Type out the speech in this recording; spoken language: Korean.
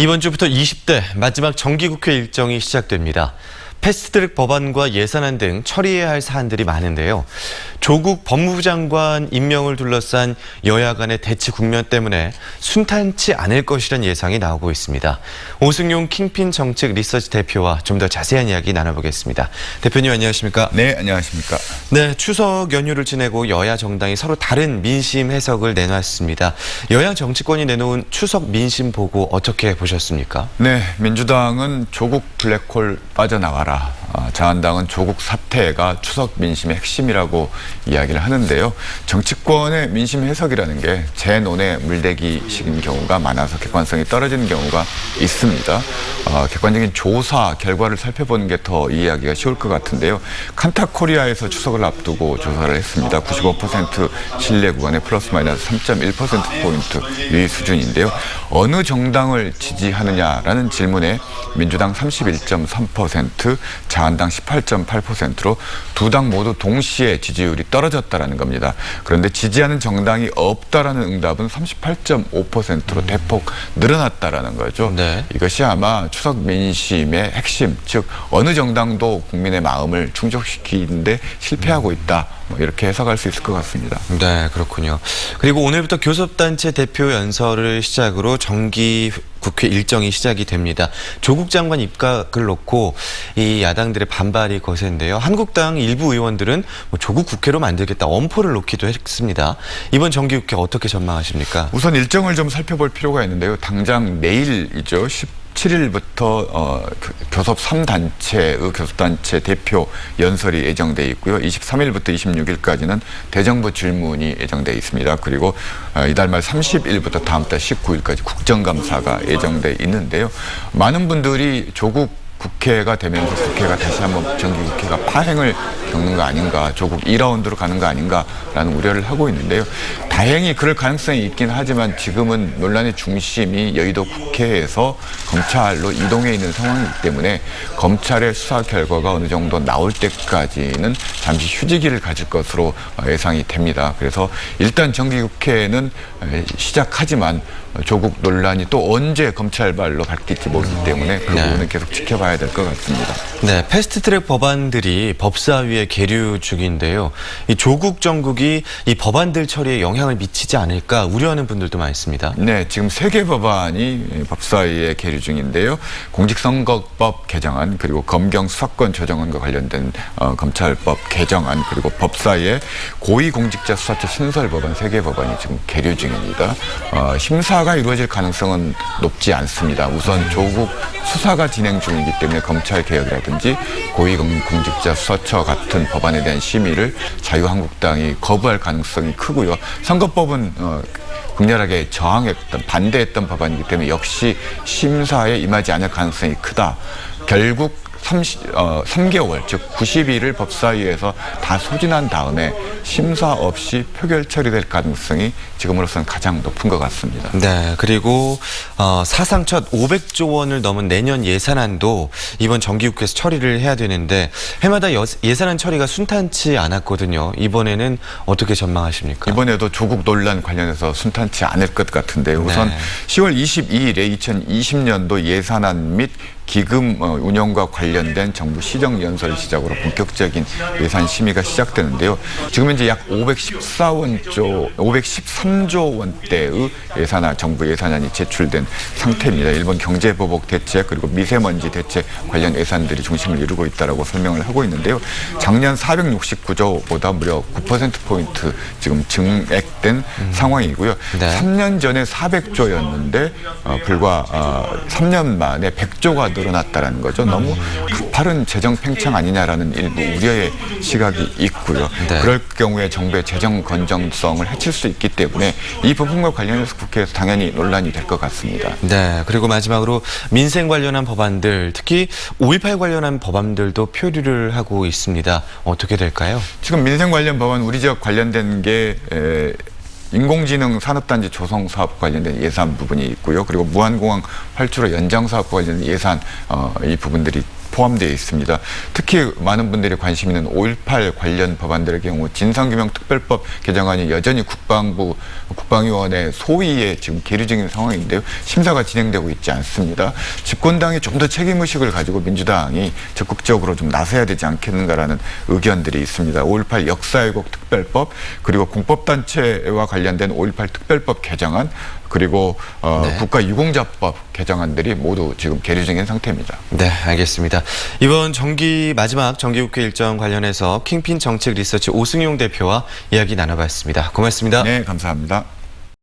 이번 주부터 20대 마지막 정기국회 일정이 시작됩니다. 패스트트랙 법안과 예산안 등 처리해야 할 사안들이 많은데요. 조국 법무부 장관 임명을 둘러싼 여야 간의 대치 국면 때문에 순탄치 않을 것이란 예상이 나오고 있습니다. 오승용 킹핀 정책 리서치 대표와 좀 더 자세한 이야기 나눠보겠습니다. 대표님 안녕하십니까? 네, 안녕하십니까? 네, 추석 연휴를 지내고 여야 정당이 서로 다른 민심 해석을 내놨습니다. 여야 정치권이 내놓은 추석 민심 보고 어떻게 보셨습니까? 네, 민주당은 조국 블랙홀 빠져나와라. 자한당은 조국 사태가 추석 민심의 핵심이라고 이야기를 하는데요. 정치권의 민심 해석이라는 게 재논의 물대기식인 경우가 많아서 객관성이 떨어지는 경우가 있습니다. 객관적인 조사 결과를 살펴보는 게 더 이해하기가 쉬울 것 같은데요. 칸타코리아에서 추석을 앞두고 조사를 했습니다. 95% 신뢰 구간에 플러스 마이너스 3.1%포인트 유의 수준인데요. 어느 정당을 지지하느냐라는 질문에 민주당 31.3%, 자한당 18.8%로 두 당 모두 동시에 지지율이 떨어졌다라는 겁니다. 그런데 지지하는 정당이 없다라는 응답은 38.5%로 대폭 늘어났다라는 거죠. 네. 이것이 아마 추석 민심의 핵심, 즉 어느 정당도 국민의 마음을 충족시키는데 실패하고 있다. 이렇게 해석할 수 있을 것 같습니다. 네, 그렇군요. 그리고 오늘부터 교섭단체 대표 연설을 시작으로 정기 국회 일정이 시작이 됩니다. 조국 장관 입각을 놓고 이 야당들의 반발이 거센데요. 한국당 일부 의원들은 조국 국회로 만들겠다 엄포를 놓기도 했습니다. 이번 정기국회 어떻게 전망하십니까? 우선 일정을 좀 살펴볼 필요가 있는데요. 당장 내일이죠. 17일부터 교섭 3단체의 교섭단체 대표 연설이 예정돼 있고요. 23일부터 26일까지는 대정부 질문이 예정돼 있습니다. 그리고 이달 말 30일부터 다음 달 19일까지 국정감사가 예정돼 있는데요. 많은 분들이 조국 국회가 되면서 국회가 다시 한번 정기국회가 파행을 겪는 거 아닌가, 조국 2라운드로 가는 거 아닌가라는 우려를 하고 있는데요. 다행히 그럴 가능성이 있긴 하지만 지금은 논란의 중심이 여의도 국회에서 검찰로 이동해 있는 상황이기 때문에 검찰의 수사 결과가 어느 정도 나올 때까지는 잠시 휴지기를 가질 것으로 예상이 됩니다. 그래서 일단 정기국회는 시작하지만 조국 논란이 또 언제 검찰발로 바뀔지 모르기 때문에 그 부분은 계속 지켜봐야 될 것 같습니다. 네, 패스트트랙 법안들이 법사위에 계류 중인데요. 이 조국 정국이 이 법안들 처리에 영향을 미치지 않을까 우려하는 분들도 많습니다. 네, 지금 3개 법안이 법사위에 계류 중인데요. 공직선거법 개정안, 그리고 검경 수사권 조정안과 관련된 검찰법 개정안, 그리고 법사위에 고위공직자 수사처 신설 법안 3개 법안이 지금 계류 중입니다. 심사가 이루어질 가능성은 높지 않습니다. 우선 조국 수사가 진행 중이기 때문에 검찰 개혁이라든지 고위공직자 수사처 같은 법안에 대한 심의를 자유한국당이 거부할 가능성이 크고요. 선거법은 극렬하게 저항했던, 반대했던 법안이기 때문에 역시 심사에 임하지 않을 가능성이 크다. 결국 3개월, 즉 90일을 법사위에서 다 소진한 다음에 심사 없이 표결 처리될 가능성이 지금으로서는 가장 높은 것 같습니다. 네, 그리고 사상 첫 500조 원을 넘은 내년 예산안도 이번 정기국회에서 처리를 해야 되는데 해마다 예산안 처리가 순탄치 않았거든요. 이번에는 어떻게 전망하십니까? 이번에도 조국 논란 관련해서 순탄치 않을 것 같은데요. 우선 10월 22일에 2020년도 예산안 및 기금 운영과 관련된 정부 시정연설 시작으로 본격적인 예산 심의가 시작되는데요. 지금 현재 약 513조 원대의 정부 예산안이 제출된 상태입니다. 일본 경제보복 대책 그리고 미세먼지 대책 관련 예산들이 중심을 이루고 있다고 설명을 하고 있는데요. 작년 469조보다 무려 9%포인트 지금 증액된 상황이고요. 네. 3년 전에 400조였는데 불과 3년 만에 100조가 늘어났다는 거죠. 너무 가파른 재정 팽창 아니냐라는 일부 우려의 시각이 있고요. 네. 그럴 경우에 정부의 재정 건전성을 해칠 수 있기 때문에 이 부분과 관련해서 국회에서 당연히 논란이 될 것 같습니다. 네, 그리고 마지막으로 민생 관련한 법안들, 특히 5.18 관련한 법안들도 표류를 하고 있습니다. 어떻게 될까요? 지금 민생 관련 법안 우리 지역 관련된 게 인공지능 산업단지 조성 사업 관련된 예산 부분이 있고요. 그리고 무한공항 활주로 연장 사업과 관련된 예산 이 부분들이 포함되어 있습니다. 특히 많은 분들이 관심 있는 5.18 관련 법안들의 경우 진상규명특별법 개정안이 여전히 국방위원회 소위에 지금 계류 중인 상황인데요. 심사가 진행되고 있지 않습니다. 집권당이 좀 더 책임의식을 가지고 민주당이 적극적으로 좀 나서야 되지 않겠는가라는 의견들이 있습니다. 5.18 역사왜곡 특별법, 그리고 공법단체와 관련된 5.18 특별법 개정안, 그리고 국가유공자법 개정안들이 모두 지금 계류 중인 상태입니다. 네, 알겠습니다. 이번 마지막 정기국회 일정 관련해서 킹핀 정책 리서치 오승용 대표와 이야기 나눠봤습니다. 고맙습니다. 네, 감사합니다.